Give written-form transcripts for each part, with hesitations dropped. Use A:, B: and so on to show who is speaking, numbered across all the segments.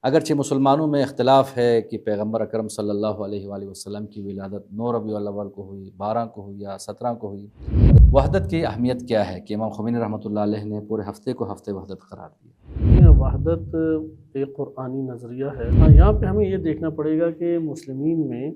A: اگرچہ مسلمانوں میں اختلاف ہے کہ پیغمبر اکرم صلی اللہ علیہ وآلہ وسلم کی ولادت 9 ربیع الاول کو ہوئی، 12 کو ہوئی یا 17 کو ہوئی، وحدت کی اہمیت کیا ہے کہ امام خمینی رحمۃ اللہ علیہ نے پورے ہفتے کو ہفتے وحدت قرار دیا؟
B: وحدت ایک قرآنی نظریہ ہے۔ یہاں پہ ہمیں یہ دیکھنا پڑے گا کہ مسلمین میں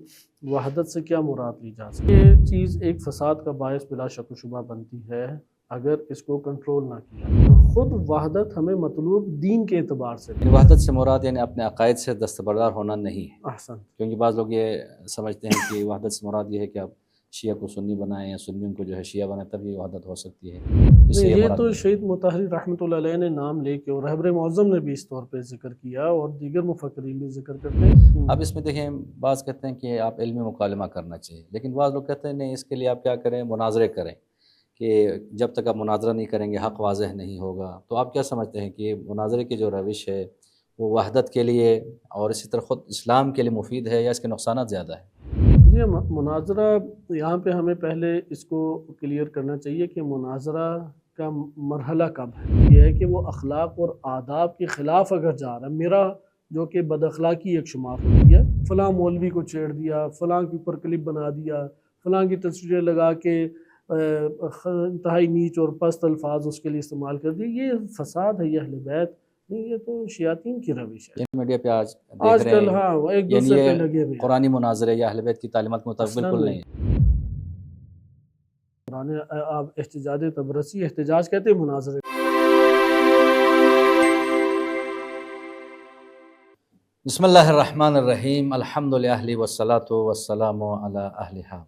B: وحدت سے کیا مراد لی جا سکتی ہے۔ یہ چیز ایک فساد کا باعث بلا شک و شبہ بنتی ہے اگر اس کو کنٹرول نہ کیا جائے۔ خود وحدت ہمیں مطلوب دین کے اعتبار سے
A: وحدت سے مراد یعنی اپنے عقائد سے دستبردار ہونا نہیں ہے،
B: احسن،
A: کیونکہ بعض لوگ یہ سمجھتے ہیں کہ وحدت سے مراد یہ ہے کہ آپ شیعہ کو سنی بنائیں یا سنیوں کو جو ہے شیعہ بنائیں تب یہ وحدت ہو سکتی ہے۔ اس سے
B: نہیں، یہ
A: مراد
B: تو
A: نہیں۔
B: شہید مطہری رحمۃ اللہ علیہ نے نام لے کے اور رہبر معظم نے بھی اس طور پہ ذکر کیا اور دیگر مفکرین بھی ذکر کرتے ہیں۔
A: اب اس میں دیکھیں، بعض کہتے ہیں کہ آپ علمی مکالمہ کرنا چاہیے، لیکن بعض لوگ کہتے ہیں نہیں، اس کے لیے آپ کیا کریں، مناظرے کریں، کہ جب تک آپ مناظرہ نہیں کریں گے حق واضح نہیں ہوگا۔ تو آپ کیا سمجھتے ہیں کہ مناظرے کی جو روش ہے وہ وحدت کے لیے اور اسی طرح خود اسلام کے لیے مفید ہے یا اس کے نقصانات زیادہ ہیں؟
B: جی، مناظرہ یہاں پہ ہمیں پہلے اس کو کلیئر کرنا چاہیے کہ مناظرہ کا مرحلہ کب ہے۔ یہ ہے کہ وہ اخلاق اور آداب کے خلاف اگر جا رہا ہے، میرا جو کہ بد اخلاقی ایک شمار ہوتی ہے، فلاں مولوی کو چھیڑ دیا، فلاں کے اوپر کلپ بنا دیا، فلاں کی تصویریں لگا کے انتہائی نیچ اور پست الفاظ اس کے لیے استعمال کر دیے، یہ فساد ہے، یہ اہل بیت نہیں، یہ تو شیاطین کی روش ہے۔
A: میڈیا پہ آج دیکھ
B: آج
A: رہے
B: کل
A: ہیں،
B: ہاں وہ ایک
A: یعنی
B: دوسرے پہ
A: یہ
B: لگے ہوئے ہیں۔
A: قرآنی مناظرے یا اہل بیت کی تعلیمات کے مطابق
B: اصلاً
A: بالکل
B: نہیں،
A: نہیں۔
B: قرآن آپ احتجاج تبرسی احتجاج کہتے ہیں مناظرے۔
A: بسم اللہ الرحمن الرحیم، الحمد للہ والصلاة والسلام علی اہلہا،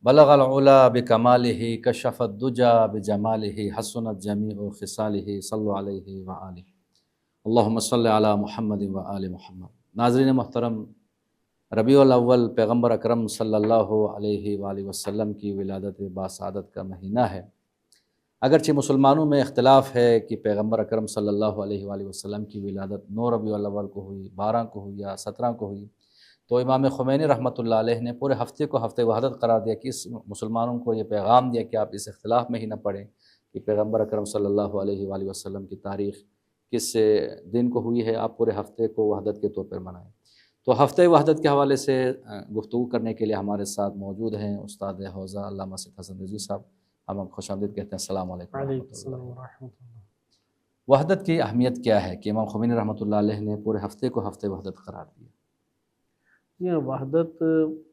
A: بلغ العلا بکمالہ، کشف الدجا بجمالہ، حسنت جمیع خصالہ، صلوا علیہ وآلہ، اللہم صلی علی محمد وآل محمد۔ ناظرین محترم، ربیع الاول پیغمبر اکرم صلی اللہ علیہ وآلہ وسلم کی ولادت باسعادت کا مہینہ ہے۔ اگرچہ مسلمانوں میں اختلاف ہے کہ پیغمبر اکرم صلی اللہ علیہ وآلہ وسلم کی ولادت 9 ربیع الاول کو ہوئی، 12 کو ہوئی یا 17 کو ہوئی، تو امام خمینی رحمۃ اللہ علیہ نے پورے ہفتے کو ہفتے وحدت قرار دیا کہ اس مسلمانوں کو یہ پیغام دیا کہ آپ اس اختلاف میں ہی نہ پڑیں کہ پیغمبر اکرم صلی اللہ علیہ وآلہ وسلم کی تاریخ کس دن کو ہوئی ہے، آپ پورے ہفتے کو وحدت کے طور پر منائیں۔ تو ہفتہ وحدت کے حوالے سے گفتگو کرنے کے لیے ہمارے ساتھ موجود ہیں استاد حوزہ علامہ سید حسن رضوی صاحب۔ ہم خوش آمدید کہتے ہیں، السلام علیکم
B: علیکم
A: ورحمۃ
B: السلام
A: اللہ۔
B: ورحمۃ اللہ۔
A: وحدت کی اہمیت کیا ہے کہ امام خمینی رحمۃ اللہ علیہ نے پورے ہفتے کو ہفتے وحدت قرار دیا؟
B: یہ وحدت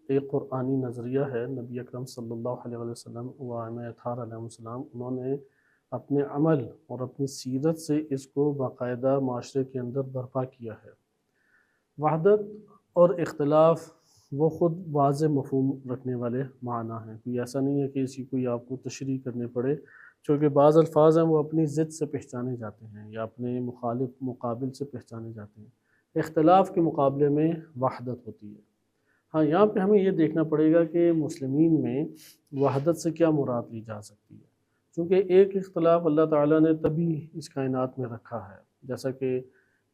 B: ایک قرآنی نظریہ ہے۔ نبی اکرم صلی اللہ علیہ وسلم و ائمہ اطہار علیہ السلام، انہوں نے اپنے عمل اور اپنی سیرت سے اس کو باقاعدہ معاشرے کے اندر برپا کیا ہے۔ وحدت اور اختلاف وہ خود واضح مفہوم رکھنے والے معنی ہیں، کوئی ایسا نہیں ہے کہ اسی کوئی آپ کو تشریح کرنے پڑے، چونکہ بعض الفاظ ہیں وہ اپنی ضد سے پہچانے جاتے ہیں یا اپنے مخالف مقابل سے پہچانے جاتے ہیں۔ اختلاف کے مقابلے میں وحدت ہوتی ہے۔ ہاں، یہاں پہ ہمیں یہ دیکھنا پڑے گا کہ مسلمین میں وحدت سے کیا مراد لی جا سکتی ہے، چونکہ ایک اختلاف اللہ تعالیٰ نے تبھی اس کائنات میں رکھا ہے، جیسا کہ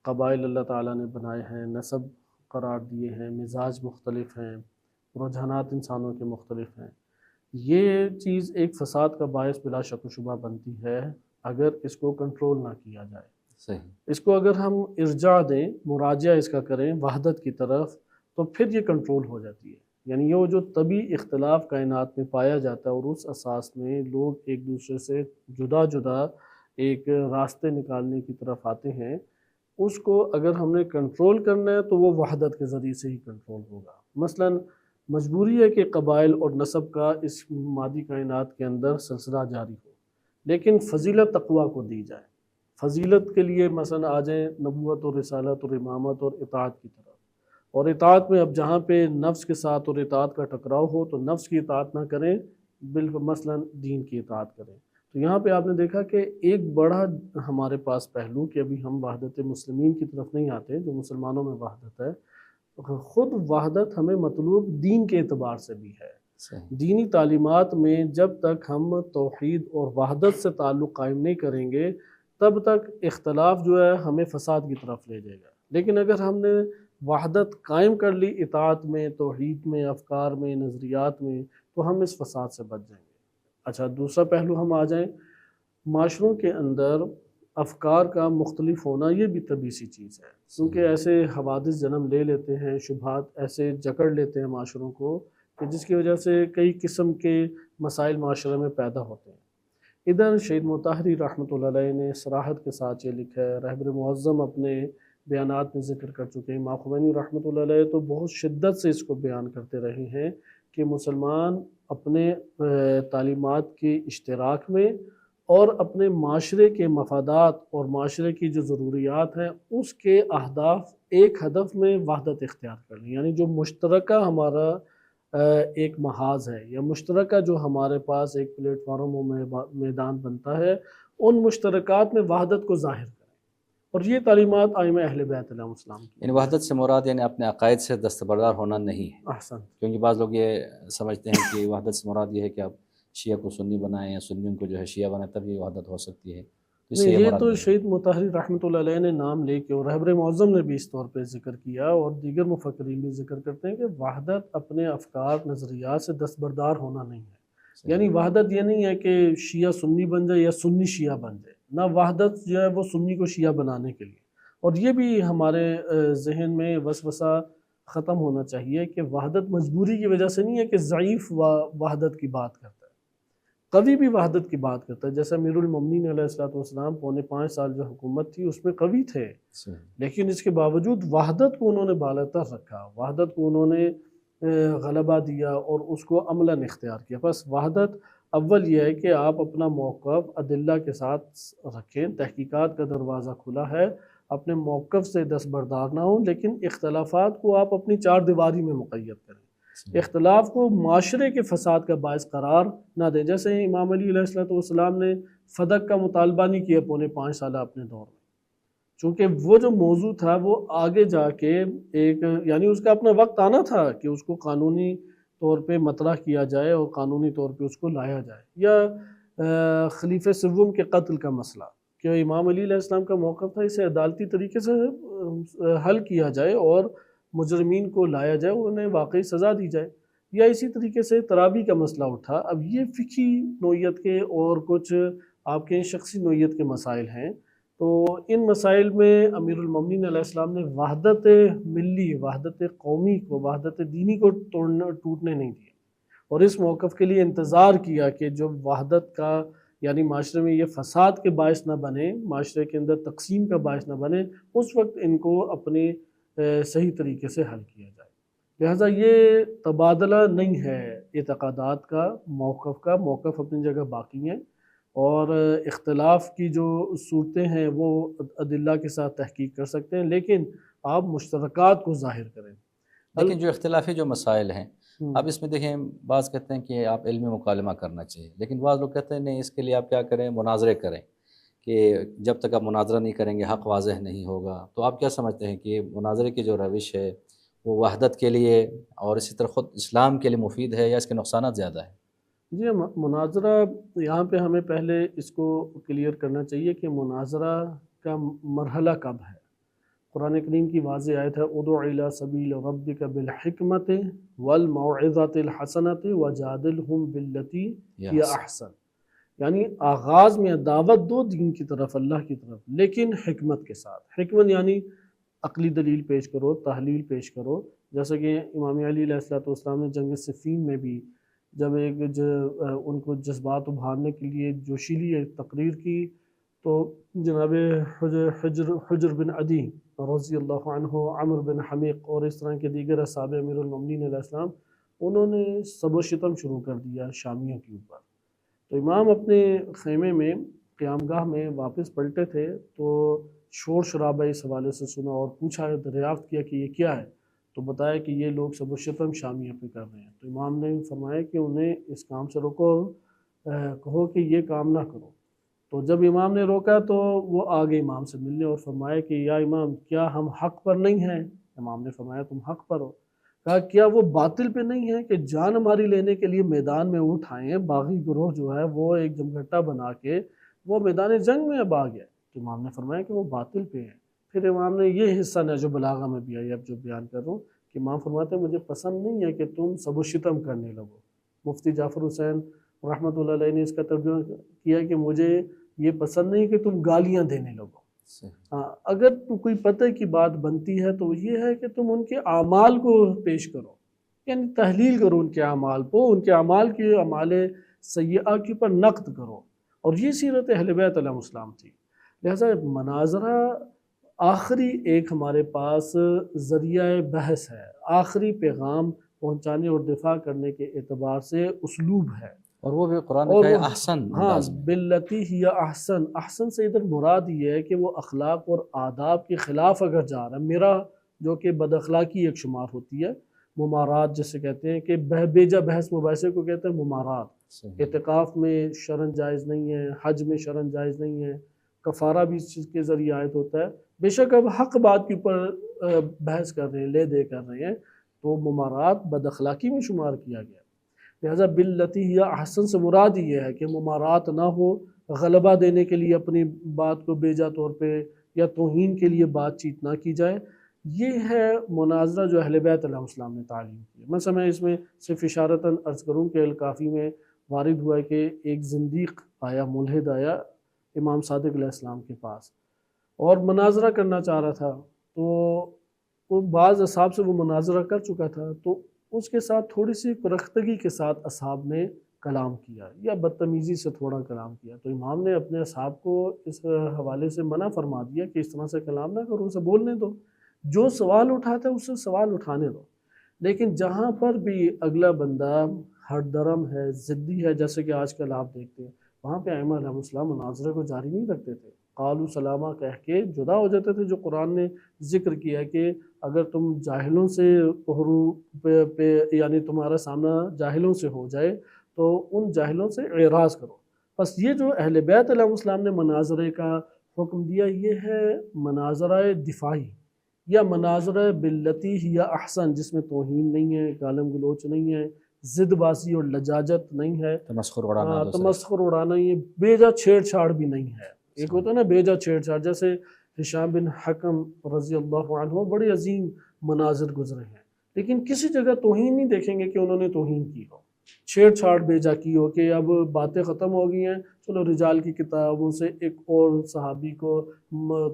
B: قبائل اللہ تعالیٰ نے بنائے ہیں، نسب قرار دیے ہیں، مزاج مختلف ہیں، رجحانات انسانوں کے مختلف ہیں۔ یہ چیز ایک فساد کا باعث بلا شک و شبہ بنتی ہے اگر اس کو کنٹرول نہ کیا جائے۔
A: صحیح۔
B: اس کو اگر ہم ارجاع دیں، مراجعہ اس کا کریں وحدت کی طرف، تو پھر یہ کنٹرول ہو جاتی ہے۔ یعنی یہ جو طبی اختلاف کائنات میں پایا جاتا ہے اور اس اساس میں لوگ ایک دوسرے سے جدا جدا ایک راستے نکالنے کی طرف آتے ہیں، اس کو اگر ہم نے کنٹرول کرنا ہے تو وہ وحدت کے ذریعے سے ہی کنٹرول ہوگا۔ مثلاً مجبوری ہے کہ قبائل اور نسب کا اس مادی کائنات کے اندر سلسلہ جاری ہو، لیکن فضیلت تقویٰ کو دی جائے۔ فضیلت کے لیے مثلا آ جائیں نبوت اور رسالت اور امامت اور اطاعت کی طرف، اور اطاعت میں اب جہاں پہ نفس کے ساتھ اور اطاعت کا ٹکراؤ ہو تو نفس کی اطاعت نہ کریں، بالکل مثلا دین کی اطاعت کریں۔ تو یہاں پہ آپ نے دیکھا کہ ایک بڑا ہمارے پاس پہلو کہ ابھی ہم وحدت مسلمین کی طرف نہیں آتے، جو مسلمانوں میں وحدت ہے، خود وحدت ہمیں مطلوب دین کے اعتبار سے بھی ہے۔
A: صحیح۔
B: دینی تعلیمات میں جب تک ہم توحید اور وحدت سے تعلق قائم نہیں کریں گے تب تک اختلاف جو ہے ہمیں فساد کی طرف لے جائے گا، لیکن اگر ہم نے وحدت قائم کر لی اطاعت میں، توحید میں، افکار میں، نظریات میں، تو ہم اس فساد سے بچ جائیں گے۔ اچھا، دوسرا پہلو ہم آ جائیں، معاشروں کے اندر افکار کا مختلف ہونا یہ بھی طبیعی سی چیز ہے، کیونکہ ایسے حوادث جنم لے لیتے ہیں، شبہات ایسے جکڑ لیتے ہیں معاشروں کو کہ جس کی وجہ سے کئی قسم کے مسائل معاشرے میں پیدا ہوتے ہیں۔ ادھر شہید مطہری رحمۃ اللہ علیہ نے صراحت کے ساتھ یہ لکھا ہے، رہبر معظم اپنے بیانات میں ذکر کر چکے ہیں، امام خمینی رحمۃ اللہ علیہ تو بہت شدت سے اس کو بیان کرتے رہے ہیں کہ مسلمان اپنے تعلیمات کے اشتراک میں اور اپنے معاشرے کے مفادات اور معاشرے کی جو ضروریات ہیں اس کے اہداف ایک ہدف میں وحدت اختیار کر لیں، یعنی جو مشترکہ ہمارا ایک محاذ ہے یا مشترکہ جو ہمارے پاس ایک پلیٹ فارم و میدان بنتا ہے، ان مشترکات میں وحدت کو ظاہر کریں، اور یہ تعلیمات ائمہ اہل بیت علیہ السلام کی۔
A: یعنی وحدت سے مراد یعنی اپنے عقائد سے دستبردار ہونا نہیں ہے،
B: احسن۔
A: کیونکہ بعض لوگ یہ سمجھتے ہیں کہ وحدت سے مراد یہ ہے کہ آپ شیعہ کو سنی بنائیں یا سنیوں کو جو ہے شیعہ بنائیں تب یہ وحدت ہو سکتی ہے، تو اس سے
B: نہیں،
A: یہ
B: یہ
A: مراد
B: تو
A: نہیں ہے۔
B: شہید مطہری رحمۃ اللہ علیہ نے نام لے کے اور رہبر معظم نے بھی اس طور پہ ذکر کیا، اور دیگر مفکرین بھی ذکر کرتے ہیں کہ وحدت اپنے افکار نظریات سے دستبردار ہونا نہیں ہے، یعنی وحدت یہ نہیں ہے کہ شیعہ سنی بن جائے یا سنی شیعہ بن جائے، نہ وحدت جو ہے وہ سنی کو شیعہ بنانے کے لیے، اور یہ بھی ہمارے ذہن میں وسوسہ ختم ہونا چاہیے کہ وحدت مجبوری کی وجہ سے نہیں ہے کہ ضعیف وحدت کی بات کرتا ہے، قوی بھی وحدت کی بات کرتا ہے، جیسے امیر المومنین علیہ السلام 4.5 سال جو حکومت تھی اس میں قوی تھے، لیکن اس کے باوجود وحدت کو انہوں نے بالاتر رکھا، وحدت کو انہوں نے غلبہ دیا اور اس کو عملاً اختیار کیا۔ بس وحدت اول یہ ہے کہ آپ اپنا موقف ادلہ کے ساتھ رکھیں، تحقیقات کا دروازہ کھلا ہے، اپنے موقف سے دستبردار نہ ہوں، لیکن اختلافات کو آپ اپنی چار دیواری میں مقید کریں، اختلاف کو معاشرے کے فساد کا باعث قرار نہ دیں، جیسے امام علی علیہ السلام نے فدق کا مطالبہ نہیں کیا 4.5 سالہ اپنے دور میں، چونکہ وہ جو موضوع تھا وہ آگے جا کے ایک یعنی اس کا اپنا وقت آنا تھا کہ اس کو قانونی طور پہ مطرح کیا جائے اور قانونی طور پہ اس کو لایا جائے، یا خلیفہ سوم کے قتل کا مسئلہ کہ امام علی علیہ السلام کا موقف تھا اسے عدالتی طریقے سے حل کیا جائے اور مجرمین کو لایا جائے، انہیں واقعی سزا دی جائے، یا اسی طریقے سے تراویح کا مسئلہ اٹھا۔ اب یہ فقہی نوعیت کے اور کچھ آپ کے شخصی نوعیت کے مسائل ہیں، تو ان مسائل میں امیر المومنین علیہ السلام نے وحدت ملی، وحدت قومی کو، وحدت دینی کو ٹوٹنے نہیں دیا، اور اس موقف کے لیے انتظار کیا کہ جب وحدت کا یعنی معاشرے میں یہ فساد کے باعث نہ بنے، معاشرے کے اندر تقسیم کا باعث نہ بنے، اس وقت ان کو اپنے صحیح طریقے سے حل کیا جائے۔ لہٰذا یہ تبادلہ نہیں ہے اعتقادات کا، موقف اپنی جگہ باقی ہیں، اور اختلاف کی جو صورتیں ہیں وہ ادلہ کے ساتھ تحقیق کر سکتے ہیں، لیکن آپ مشترکات کو ظاہر کریں۔
A: لیکن جو اختلافی جو مسائل ہیں، اب اس میں دیکھیں بعض کہتے ہیں کہ آپ علمی مکالمہ کرنا چاہیے، لیکن بعض لوگ کہتے ہیں نہیں، اس کے لیے آپ کیا کریں، مناظرے کریں، کہ جب تک آپ مناظرہ نہیں کریں گے حق واضح نہیں ہوگا۔ تو آپ کیا سمجھتے ہیں کہ مناظرے کی جو روش ہے وہ وحدت کے لیے اور اسی طرح خود اسلام کے لیے مفید ہے یا اس کے نقصانات زیادہ ہیں؟
B: جی، مناظرہ یہاں پہ ہمیں پہلے اس کو کلیئر کرنا چاہیے کہ مناظرہ کا مرحلہ کب ہے۔ قرآن کریم کی واضح آیت ہے ادع الی سبیل ربک بالحکمت والموعظۃ الحسنۃ وجادلہم باللتی ہی احسن، یعنی آغاز میں دعوت دو دین کی طرف، اللہ کی طرف، لیکن حکمت کے ساتھ۔ حکمت یعنی عقلی دلیل پیش کرو، تحلیل پیش کرو، جیسا کہ امام علی علیہ السلام نے جنگ صفین میں بھی جب ان کو جذبات ابھارنے کے لیے جوشیلی تقریر کی، تو جناب حجر بن عدی رضی اللہ عنہ، عمر بن حمیق اور اس طرح کے دیگر اصحاب امیر المومنین علیہ السلام، انہوں نے سب و شتم شروع کر دیا شامیوں کے اوپر۔ تو امام اپنے خیمے میں قیام گاہ میں واپس پلٹے تھے تو شور شرابہ اس حوالے سے سنا اور پوچھا، دریافت کیا کہ یہ کیا ہے، تو بتایا کہ یہ لوگ سب و شتم شامیوں پہ کر رہے ہیں۔ تو امام نے فرمایا کہ انہیں اس کام سے روکو، کہو کہ یہ کام نہ کرو۔ تو جب امام نے روکا تو وہ آگے امام سے ملنے اور فرمایا کہ یا امام کیا ہم حق پر نہیں ہیں؟ امام نے فرمایا تم حق پر ہو۔ کہا کیا وہ باطل پہ نہیں ہے کہ جان ہماری لینے کے لیے میدان میں اٹھ آئے ہیں، باغی گروہ جو ہے وہ ایک جمگھٹا بنا کے وہ میدان جنگ میں اب آ گیا؟ تو امام نے فرمایا کہ وہ باطل پہ ہیں۔ پھر امام نے یہ حصہ نہج بلاغہ میں بھی آئی، اب جو بیان کر رہا ہوں، کہ امام فرماتے ہیں مجھے پسند نہیں ہے کہ تم سب و شتم کرنے لگو۔ مفتی جعفر حسین رحمۃ اللہ علیہ نے اس کا ترجمہ کیا کہ مجھے یہ پسند نہیں کہ تم گالیاں دینے لگو.
A: صحیح.
B: ہاں اگر کوئی پتہ کی بات بنتی ہے تو یہ ہے کہ تم ان کے اعمال کو پیش کرو، یعنی تحلیل کرو ان کے اعمال کو، ان کے اعمال کے اعمال سیئہ کے اوپر نقد کرو. اور یہ سیرت اہل بیت علیہ السلام تھی. لہذا مناظرہ آخری ایک ہمارے پاس ذریعہ بحث ہے، آخری پیغام پہنچانے اور دفاع کرنے کے اعتبار سے اسلوب ہے.
A: اور وہ بھی قرآن
B: اور
A: کا
B: وہ
A: احسن
B: ہاں
A: انداز میں.
B: باللتی ہی احسن، احسن سے ادھر مراد یہ ہے کہ وہ اخلاق اور آداب کے خلاف اگر جا رہا ہے، میرا جو کہ بد اخلاقی ایک شمار ہوتی ہے، ممارات جسے کہتے ہیں کہ بیجا بحث مباحثے کو کہتے ہیں ممارات.
A: صحیح.
B: اعتکاف میں شرن جائز نہیں ہے، حج میں شرن جائز نہیں ہے، کفارہ بھی اس چیز کے ذریعے عائد ہوتا ہے. بے شک اب حق بات کے اوپر بحث کر رہے ہیں، لے دے کر رہے ہیں، تو ممارات بد اخلاقی میں شمار کیا گیا. لہذا باللتی ہی احسن سے مراد یہ ہے کہ ممارات نہ ہو، غلبہ دینے کے لیے اپنی بات کو بیجا طور پہ یا توہین کے لیے بات چیت نہ کی جائے. یہ ہے مناظرہ جو اہل بیت علیہ السلام نے تعلیم کی. مثلا میں اس میں صرف اشارتاً عرض کروں کہ الکافی میں وارد ہوا ہے کہ ایک زندیق آیا، ملحد آیا امام صادق علیہ السلام کے پاس اور مناظرہ کرنا چاہ رہا تھا. تو وہ بعض اصحاب سے وہ مناظرہ کر چکا تھا، تو اس کے ساتھ تھوڑی سی کرختگی کے ساتھ اصحاب نے کلام کیا یا بدتمیزی سے تھوڑا کلام کیا. تو امام نے اپنے اصحاب کو اس حوالے سے منع فرما دیا کہ اس طرح سے کلام نہ کرو، اسے بولنے دو، جو سوال اٹھاتا ہے اس سے سوال اٹھانے دو. لیکن جہاں پر بھی اگلا بندہ ہٹ درم ہے، ضدی ہے، جیسے کہ آج کل آپ دیکھتے ہیں، وہاں پہ ائمہ علیہ السلام مناظرے کو جاری نہیں رکھتے تھے، قالوا سلامہ کہہ کے جدا ہو جاتے تھے. جو قرآن نے ذکر کیا ہے کہ اگر تم جاہلوں سے پہ یعنی تمہارا سامنا جاہلوں سے ہو جائے تو ان جاہلوں سے اعراض کرو. بس یہ جو اہل بیت علیہ السلام نے مناظرے کا حکم دیا، یہ ہے مناظرہ دفاعی یا مناظرہ باللتی ہی احسن، جس میں توہین نہیں ہے، گالم گلوچ نہیں ہے، ضد بازی اور لجاجت نہیں ہے،
A: تمسخر اڑانا دوسرے.
B: تمسخر اڑانا، یہ بیجا چھیڑ چھاڑ بھی نہیں ہے. ایک ہوتا ہے نا بیجا چھیڑ چھاڑ، جیسے ہشام بن حکم رضی اللہ عنہ بڑے عظیم مناظر گزرے ہیں، لیکن کسی جگہ توہین نہیں دیکھیں گے کہ انہوں نے توہین کی ہو، چھیڑ چھاڑ بیجا کی ہو کہ اب باتیں ختم ہو گئی ہیں، چلو رجال کی کتابوں سے ایک اور صحابی کو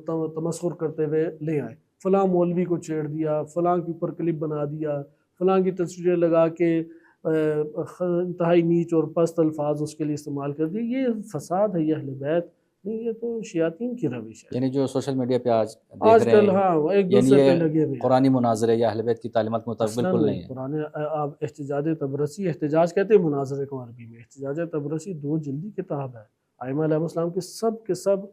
B: تمسخر کرتے ہوئے لے آئے، فلاں مولوی کو چھیڑ دیا، فلاں کے اوپر کلپ بنا دیا، فلاں کی تصویریں لگا کے انتہائی نیچ اور پست الفاظ اس کے لیے استعمال کر دی. یہ فساد ہے، یہ اہل بیت نہیں، یہ تو شیاطین کی روش ہے.
A: یعنی جو سوشل میڈیا پہ آج دیکھ
B: آج
A: رہے
B: کل
A: ہیں،
B: ہاں ایک
A: یعنی
B: دوسرے پہ
A: یہ
B: لگے ہوئے ہیں.
A: قرآنی مناظرے یا اہل بیت کی تعلیمات کے مطابق
B: اصلاً
A: بالکل نہیں ہے.
B: قرآن آپ احتجاج تبرسی، احتجاج کہتے ہیں مناظرے کو عربی میں، احتجاج تبرسی 2 جلدی کتاب ہے. ائمہ علیہ السلام کے سب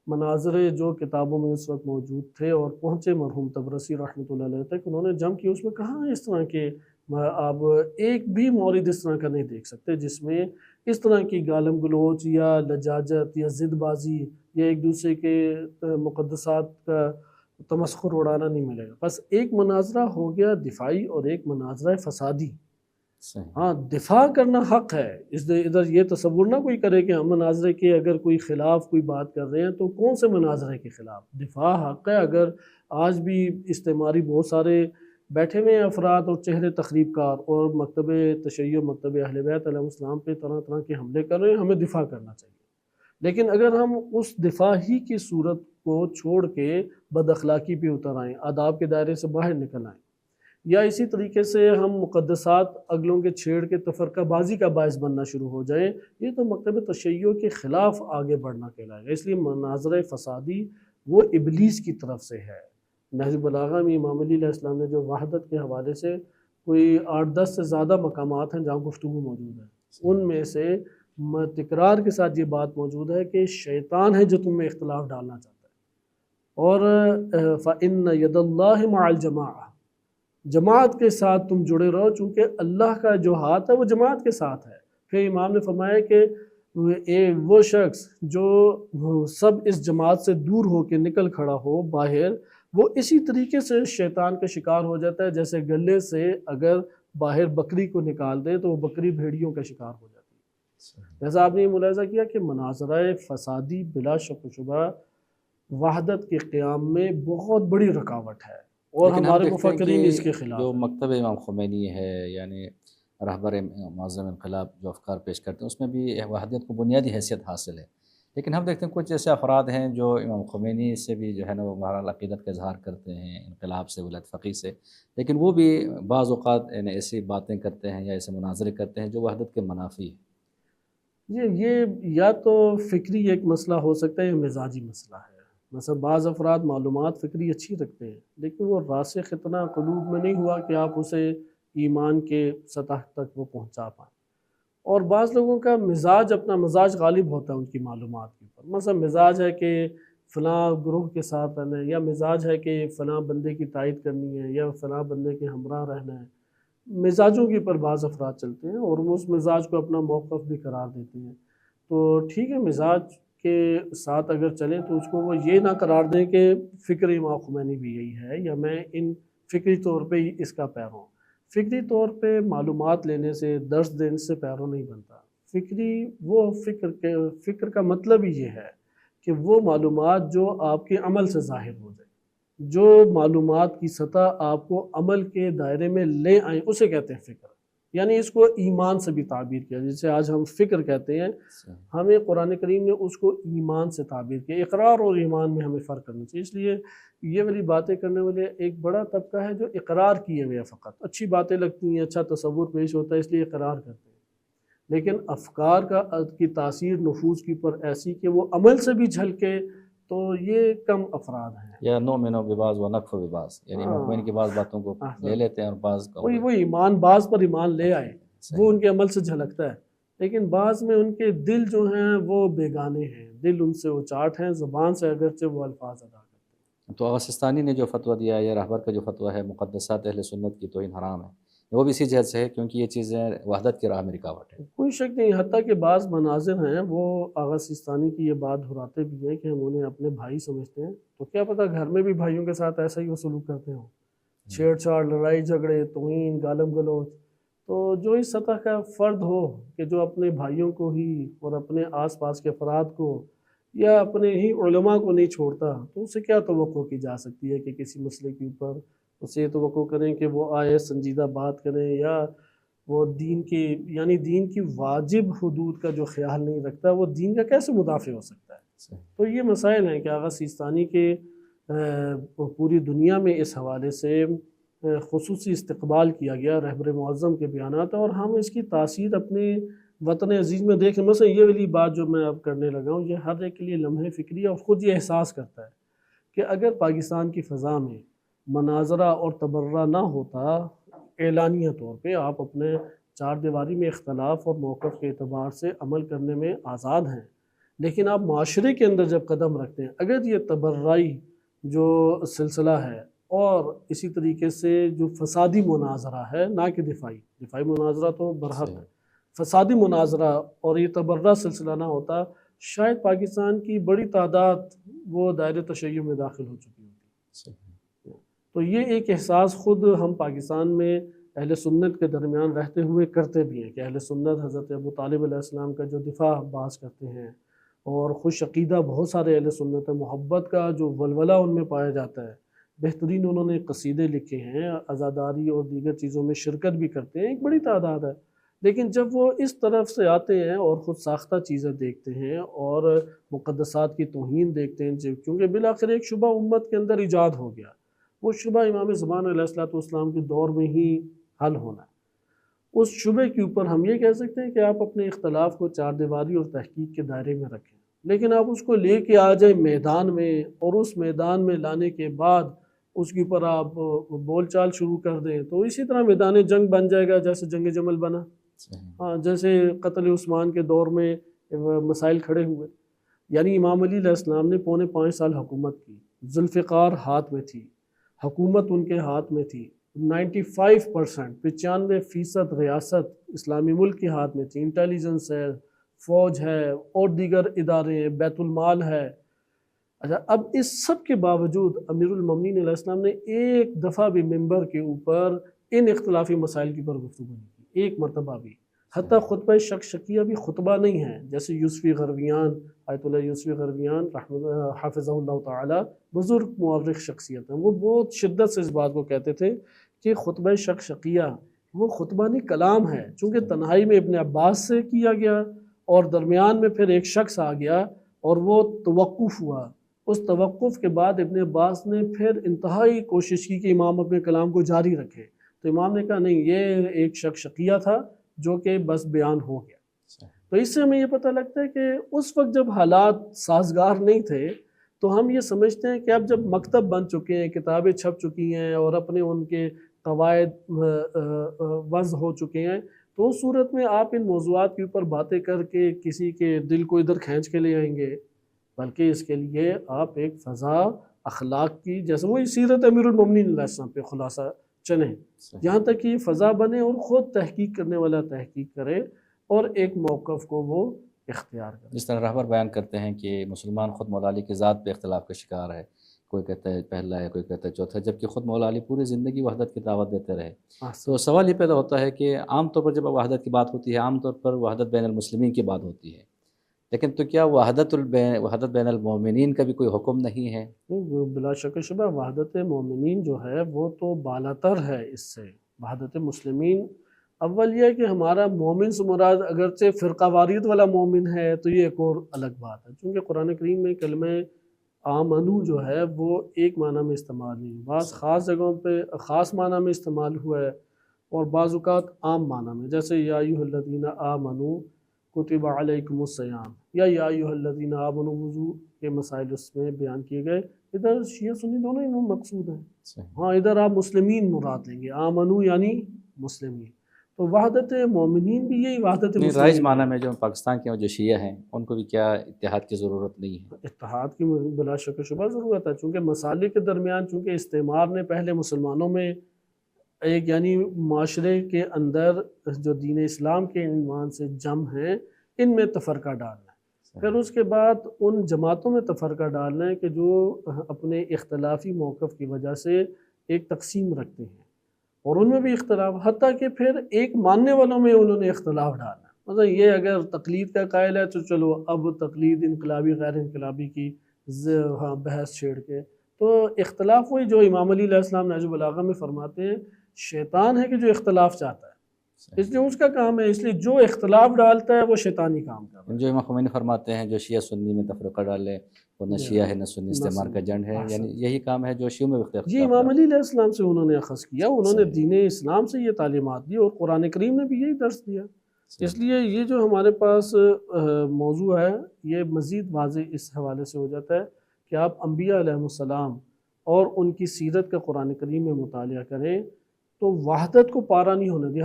B: مناظرے جو کتابوں میں اس وقت موجود تھے اور پہنچے مرحوم تبرسی رحمۃ اللہ علیہ تک، انہوں نے جمع کی. اس میں کہاں اس طرح کے آپ ایک بھی مورد اس طرح کا نہیں دیکھ سکتے جس میں اس طرح کی گالم گلوچ یا لجاجت یا ضد بازی یا ایک دوسرے کے مقدسات کا تمسخر اڑانا نہیں ملے گا. بس ایک مناظرہ ہو گیا دفاعی اور ایک مناظرہ فسادی.
A: صحیح.
B: ہاں دفاع کرنا حق ہے، ادھر یہ تصور نہ کوئی کرے کہ ہم مناظرے کے اگر کوئی خلاف کوئی بات کر رہے ہیں تو کون سے مناظرے کے خلاف. دفاع حق ہے. اگر آج بھی استعماری بہت سارے بیٹھے ہوئے افراد اور چہرے تخریب کار اور مکتب تشیع مکتب اہل بیت علیہ السلام پہ طرح طرح کے حملے کر رہے ہیں، ہمیں دفاع کرنا چاہیے. لیکن اگر ہم اس دفاع ہی کی صورت کو چھوڑ کے بد اخلاقی پہ اتر آئیں، آداب کے دائرے سے باہر نکل آئیں، یا اسی طریقے سے ہم مقدسات اگلوں کے چھیڑ کے تفرقہ بازی کا باعث بننا شروع ہو جائیں، یہ تو مکتب تشیع کے خلاف آگے بڑھنا کہلائے گا. اس لیے مناظرہ فسادی وہ ابلیس کی طرف سے ہے. نہج بلاغہ میں امام علی علیہ السلام نے جو وحدت کے حوالے سے کوئی 8-10 سے زیادہ مقامات ہیں جہاں گفتگو موجود ہے، ان میں سے تکرار کے ساتھ یہ بات موجود ہے کہ شیطان ہے جو تم میں اختلاف ڈالنا چاہتا ہے. اور فَإِنَّ يَدَ اللَّهِ مَعَ الْجَمَاعَةِ، جماعت کے ساتھ تم جڑے رہو، چونکہ اللہ کا جو ہاتھ ہے وہ جماعت کے ساتھ ہے. پھر امام نے فرمایا کہ وہ شخص جو سب اس جماعت سے دور ہو کے نکل کھڑا ہو باہر، وہ اسی طریقے سے شیطان کا شکار ہو جاتا ہے جیسے گلے سے اگر باہر بکری کو نکال دے تو وہ بکری بھیڑیوں کا شکار ہو جاتی ہے. جیسا آپ نے یہ ملاحظہ کیا کہ مناظرہ فسادی بلا شک و شبہ وحدت کے قیام میں بہت بڑی رکاوٹ ہے، اور ہمارے مفکرین اس کے خلاف
A: جو مکتب امام خمینی ہے، یعنی رہبر معظم انقلاب جو افکار پیش کرتے ہیں، اس میں بھی وحدت کو بنیادی حیثیت حاصل ہے. لیکن ہم دیکھتے ہیں کچھ ایسے افراد ہیں جو امام خمینی سے بھی جو ہے نا وہ بہرحال عقیدت کا اظہار کرتے ہیں، انقلاب سے، ولایت فقیہ سے، لیکن وہ بھی بعض اوقات یعنی ایسی باتیں کرتے ہیں یا ایسے مناظرے کرتے ہیں جو وحدت کے منافی ہیں۔
B: یہ یا تو فکری ایک مسئلہ ہو سکتا ہے یا مزاجی مسئلہ ہے۔ مثلا بعض افراد معلومات فکری اچھی رکھتے ہیں لیکن وہ راسخ اتنا قلوب میں نہیں ہوا کہ آپ اسے ایمان کے سطح تک وہ پہنچا پائیں۔ اور بعض لوگوں کا مزاج، اپنا مزاج غالب ہوتا ہے ان کی معلومات کے اوپر۔ مثلا مزاج ہے کہ فلاں گروہ کے ساتھ رہنا ہے، یا مزاج ہے کہ فلاں بندے کی تائید کرنی ہے، یا فلاں بندے کے ہمراہ رہنا ہے۔ مزاجوں کے اوپر بعض افراد چلتے ہیں اور وہ اس مزاج کو اپنا موقف بھی قرار دیتے ہیں۔ تو ٹھیک ہے، مزاج کے ساتھ اگر چلیں تو اس کو وہ یہ نہ قرار دیں کہ فکر امام خمینی بھی یہی ہے یا میں ان فکری طور پہ ہی اس کا پیرو ہوں۔ فکری طور پہ معلومات لینے سے، درس دینے سے پیرو نہیں بنتا۔ فکر کا مطلب ہی یہ ہے کہ وہ معلومات جو آپ کے عمل سے ظاہر ہو جائے، جو معلومات کی سطح آپ کو عمل کے دائرے میں لے آئیں، اسے کہتے ہیں فکر۔ یعنی اس کو ایمان سے بھی تعبیر کیا، جسے آج ہم فکر کہتے ہیں، ہمیں قرآن کریم نے اس کو ایمان سے تعبیر کیا۔ اقرار اور ایمان میں ہمیں فرق کرنا چاہیے۔ اس لیے یہ والی باتیں کرنے والے ایک بڑا طبقہ ہے جو اقرار کیے ہوئے فقط اچھی باتیں لگتی ہیں، اچھا تصور پیش ہوتا ہے اس لیے اقرار کرتے ہیں، لیکن افکار کی تاثیر نفوذ کے اوپر ایسی کہ وہ عمل سے بھی جھلکے، تو یہ کم افراد ہیں۔
A: یا نؤمن ببعض ونکفر ببعض، یعنی امام خمینی کی بعض باتوں کو لے لیتے ہیں اور بعض کا
B: وہ ایمان، بعض پر ایمان لے آئے، وہ ان کے عمل سے جھلکتا ہے، لیکن بعض میں ان کے دل جو ہیں وہ بیگانے ہیں، دل ان سے اچاٹ ہیں، زبان سے اگرچہ وہ الفاظ ادا کرتے ہیں۔
A: تو آغا سستانی نے جو فتویٰ دیا ہے یا رہبر کا جو فتویٰ ہے مقدسات اہل سنت کی توہین حرام ہے، وہ بھی اسی جہت سے ہے کیونکہ یہ چیزیں وحدت کی راہ میں رکاوٹ ہے۔
B: کوئی شک نہیں، حتیٰ کہ بعض مناظر ہیں وہ آغا سستانی کی یہ بات دہراتے بھی ہیں کہ ہم انہیں اپنے بھائی سمجھتے ہیں، تو کیا پتہ گھر میں بھی بھائیوں کے ساتھ ایسا ہی وہ سلوک کرتے ہوں، چھیڑ چھاڑ، لڑائی جھگڑے، توہین، گالم گلوچ۔ تو جو اس سطح کا فرد ہو کہ جو اپنے بھائیوں کو ہی اور اپنے آس پاس کے افراد کو یا اپنے ہی علماء کو نہیں چھوڑتا، تو اسے کیا توقع کی جا سکتی ہے کہ کسی مسئلے کے اوپر اسے یہ توقع کریں کہ وہ آئے سنجیدہ بات کریں، یا وہ دین کی واجب حدود کا جو خیال نہیں رکھتا، وہ دین کا کیسے مدافع ہو سکتا ہے؟ تو یہ مسائل ہیں کہ آغا سیستانی کے پوری دنیا میں اس حوالے سے خصوصی استقبال کیا گیا رہبر معظم کے بیانات، اور ہم اس کی تاثیر اپنے وطن عزیز میں دیکھیں۔ مثلا یہ والی بات جو میں اب کرنے لگا ہوں، یہ ہر ایک کے لیے لمحے فکری اور خود یہ احساس کرتا ہے کہ اگر پاکستان کی فضا میں مناظرہ اور تبرہ نہ ہوتا، اعلانیہ طور پہ آپ اپنے چار دیواری میں اختلاف اور موقف کے اعتبار سے عمل کرنے میں آزاد ہیں، لیکن آپ معاشرے کے اندر جب قدم رکھتے ہیں، اگر یہ تبرعی جو سلسلہ ہے اور اسی طریقے سے جو فسادی مناظرہ ہے، نہ کہ دفاعی مناظرہ تو برحق ہے، فسادی مناظرہ اور یہ تبرع سلسلہ نہ ہوتا، شاید پاکستان کی بڑی تعداد وہ دائرہ تشیع میں داخل ہو چکی ہوتی۔ تو یہ ایک احساس خود ہم پاکستان میں اہل سنت کے درمیان رہتے ہوئے کرتے بھی ہیں کہ اہل سنت حضرت ابو طالب علیہ السلام کا جو دفاع بعض کرتے ہیں، اور خوش عقیدہ بہت سارے اہل سنت ہیں، محبت کا جو ولولہ ان میں پایا جاتا ہے، بہترین انہوں نے قصیدے لکھے ہیں، عزاداری اور دیگر چیزوں میں شرکت بھی کرتے ہیں، ایک بڑی تعداد ہے۔ لیکن جب وہ اس طرف سے آتے ہیں اور خود ساختہ چیزیں دیکھتے ہیں اور مقدسات کی توہین دیکھتے ہیں، کیونکہ بالآخر ایک شبہ امت کے اندر ایجاد ہو گیا، وہ شبہ امام زمان علیہ السلام کے دور میں ہی حل ہونا ہے۔ اس شبہ کے اوپر ہم یہ کہہ سکتے ہیں کہ آپ اپنے اختلاف کو چار دیواری اور تحقیق کے دائرے میں رکھیں، لیکن آپ اس کو لے کے آ جائیں میدان میں، اور اس میدان میں لانے کے بعد اس کے اوپر آپ بول چال شروع کر دیں، تو اسی طرح میدان جنگ بن جائے گا جیسے جنگ جمل بنا، جیسے قتل عثمان کے دور میں مسائل کھڑے ہوئے۔ یعنی امام علی علیہ السلام نے 4.25 سال حکومت کی، ذوالفقار ہاتھ میں تھی، حکومت ان کے ہاتھ میں تھی، 95% ریاست اسلامی ملک کے ہاتھ میں تھی، انٹیلیجنس ہے، فوج ہے اور دیگر ادارے ہیں، بیت المال ہے۔ اچھا، اب اس سب کے باوجود امیر المومنین علیہ السلام نے ایک دفعہ بھی ممبر کے اوپر ان اختلافی مسائل کی پر گفتگو نہیں کی، ایک مرتبہ بھی۔ حتیٰ خطبہ شکیہ بھی خطبہ نہیں ہے، جیسے یوسفی غرویان، آیت اللہ یوسفی غرویان حافظہ اللہ تعالی، بزرگ مورخ شخصیت ہیں، وہ بہت شدت سے اس بات کو کہتے تھے کہ خطبہ شکیہ وہ خطبہ نہیں کلام ہے، چونکہ تنہائی میں ابن عباس سے کیا گیا اور درمیان میں پھر ایک شخص آ گیا اور وہ توقف ہوا. اس توقف کے بعد ابن عباس نے پھر انتہائی کوشش کی کہ امام اپنے کلام کو جاری رکھے. تو امام نے کہا نہیں، یہ ایک شقیہ تھا جو کہ بس بیان ہو گیا. تو اس سے ہمیں یہ پتہ لگتا ہے کہ اس وقت جب حالات سازگار نہیں تھے تو ہم یہ سمجھتے ہیں کہ اب جب مکتب بن چکے ہیں، کتابیں چھپ چکی ہیں اور اپنے ان کے قواعد وضع ہو چکے ہیں، تو اس صورت میں آپ ان موضوعات کے اوپر باتیں کر کے کسی کے دل کو ادھر کھینچ کے لے آئیں گے، بلکہ اس کے لیے آپ ایک فضا اخلاق کی، جیسے وہی سیرت امیر المومنین علیہ السلام پہ خلاصہ چلیں، یہاں تک کہ یہ فضا بنے اور خود تحقیق کرنے والا تحقیق کرے اور ایک موقف کو وہ اختیار کرے.
A: جس طرح رہبر بیان کرتے ہیں کہ مسلمان خود مولا علی کی ذات پہ اختلاف کا شکار ہے، کوئی کہتا ہے پہلا ہے، کوئی کہتا ہے چوتھا ہے، جبکہ خود مولا علی پوری زندگی وحدت کی دعوت دیتے رہے. تو سوال یہ پیدا ہوتا ہے کہ عام طور پر جب وحدت کی بات ہوتی ہے، عام طور پر وحدت بین المسلمین کی بات ہوتی ہے، لیکن تو کیا وحدت بین المومنین کا بھی کوئی حکم نہیں ہے؟
B: بلا شک و شبہ وحدت مومنین جو ہے وہ تو بالاتر ہے اس سے. وحدت مسلمین اول یہ ہے کہ ہمارا مومن سے مراد اگرچہ فرقہ واریت والا مومن ہے تو یہ ایک اور الگ بات ہے، چونکہ قرآن کریم میں کلمہ آمنو جو ہے وہ ایک معنی میں استعمال نہیں، بعض خاص جگہوں پہ خاص معنی میں استعمال ہوا ہے اور بعض اوقات عام معنی میں، جیسے یا ایھا الذین آمنو کتب علیکم الصیام یا ایھا الذین آمنوا وضو کے مسائل اس میں بیان کیے گئے. ادھر شیعہ سنی دونوں ہی مقصود ہیں. ہاں ادھر آپ مسلمین مراد لیں گے، آمنو یعنی مسلمین. تو وحدت مومنین بھی یہی وحدت مسلمین.
A: رائج معنی میں جو پاکستان کے جو شیعہ ہیں ان کو بھی کیا اتحاد کی ضرورت نہیں ہے؟
B: اتحاد کی بلا شک و شبہ ضرورت ہے، چونکہ مسالک کے درمیان چونکہ استعمار نے پہلے مسلمانوں میں ایک یعنی معاشرے کے اندر جو دین اسلام کے عنوان سے جم ہیں ان میں تفرقہ ڈالنا ہے، پھر اس کے بعد ان جماعتوں میں تفرقہ ڈالنا ہے کہ جو اپنے اختلافی موقف کی وجہ سے ایک تقسیم رکھتے ہیں اور ان میں بھی اختلاف، حتیٰ کہ پھر ایک ماننے والوں میں انہوں نے اختلاف ڈالا. مطلب یہ اگر تقلید کا قائل ہے تو چلو اب تقلید انقلابی غیر انقلابی کی بحث چھیڑ کے، تو اختلاف وہی جو امام علی علیہ السلام نہج البلاغہ میں فرماتے ہیں شیطان ہے کہ جو اختلاف چاہتا ہے، اس لیے اس کا کام ہے، اس لیے جو اختلاف ڈالتا ہے وہ شیطانی کام کرتا ہے.
A: جو امام خمینی فرماتے ہیں جو شیعہ سنی میں تفرقہ ڈالے وہ نہ شیعہ ہے نہ سنی، استعمار کا جنڈ ہے، یعنی یہی کام ہے جو شیعوں میں اختلاف.
B: جی امام علی علیہ السلام سے انہوں نے اخذ کیا، انہوں نے دین اسلام سے یہ تعلیمات دی اور قرآن کریم نے بھی یہی درس دیا. اس لیے یہ جو ہمارے پاس موضوع ہے یہ مزید واضح اس حوالے سے ہو جاتا ہے کہ آپ انبیاء علیہ السلام اور ان کی سیرت کا قرآن کریم میں مطالعہ کریں تو وحدت کو پارا نہیں ہونے دی.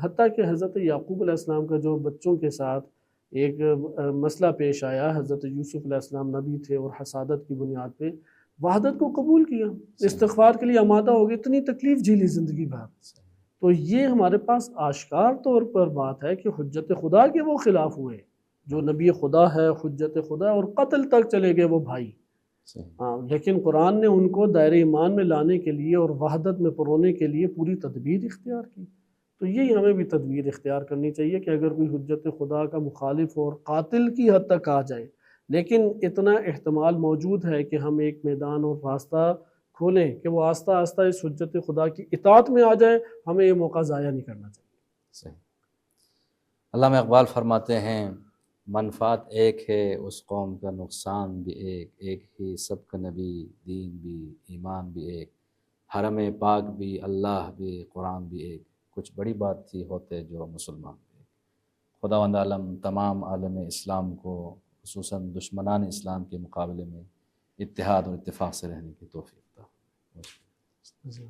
B: حتیٰ کہ حضرت یعقوب علیہ السلام کا جو بچوں کے ساتھ ایک مسئلہ پیش آیا، حضرت یوسف علیہ السلام نبی تھے اور حسادت کی بنیاد پہ وحدت کو قبول کیا، استغفار کے لیے آمادہ ہو گئے، اتنی تکلیف جھیلی زندگی بھر. تو یہ ہمارے پاس آشکار طور پر بات ہے کہ حجت خدا کے وہ خلاف ہوئے، جو نبی خدا ہے حجت خدا، اور قتل تک چلے گئے وہ بھائی. لیکن قرآن نے ان کو دائرہ ایمان میں لانے کے لیے اور وحدت میں پرونے کے لیے پوری تدبیر اختیار کی. تو یہی ہمیں بھی تدبیر اختیار کرنی چاہیے کہ اگر کوئی حجت خدا کا مخالف اور قاتل کی حد تک آ جائے، لیکن اتنا احتمال موجود ہے کہ ہم ایک میدان اور راستہ کھولیں کہ وہ آہستہ آہستہ اس حجت خدا کی اطاعت میں آ جائے، ہمیں یہ موقع ضائع نہیں کرنا چاہیے.
A: صحیح. علامہ اقبال فرماتے ہیں منفعت ایک ہے اس قوم کا نقصان بھی ایک، ایک ہی سب کا نبی دین بھی ایمان بھی ایک، حرم پاک بھی اللہ بھی قرآن بھی ایک، کچھ بڑی بات تھی ہوتے جو مسلمان بھی. خداوند عالم تمام عالم اسلام کو خصوصاً دشمنان اسلام کے مقابلے میں اتحاد اور اتفاق سے رہنے کی توفیق عطا.